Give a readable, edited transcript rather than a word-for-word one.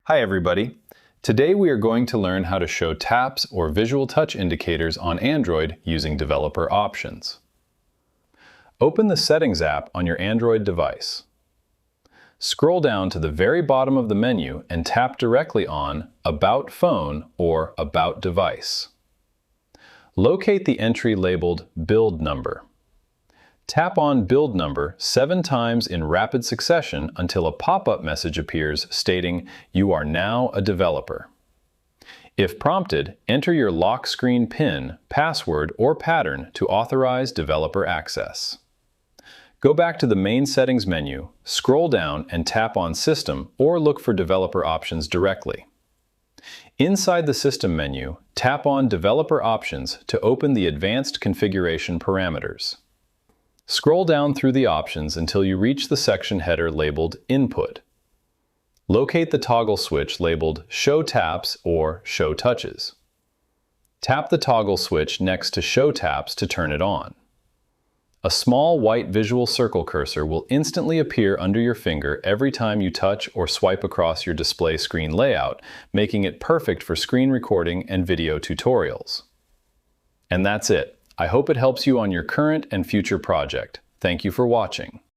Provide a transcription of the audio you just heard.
Hi everybody. Today we are going to learn how to show taps or visual touch indicators on Android using developer options. Open the Settings app on your Android device. Scroll down to the very bottom of the menu and tap directly on About Phone or About Device. Locate the entry labeled Build Number. Tap on Build Number 7 times in rapid succession until a pop-up message appears stating you are now a developer. If prompted, enter your lock screen PIN, password, or pattern to authorize developer access. Go back to the main settings menu, scroll down and tap on System or look for developer options directly. Inside the System menu, tap on Developer Options to open the Advanced Configuration Parameters. Scroll down through the options until you reach the section header labeled Input. Locate the toggle switch labeled Show Taps or Show Touches. Tap the toggle switch next to Show Taps to turn it on. A small white visual circle cursor will instantly appear under your finger every time you touch or swipe across your display screen layout, making it perfect for screen recording and video tutorials. And that's it. I hope it helps you on your current and future project. Thank you for watching.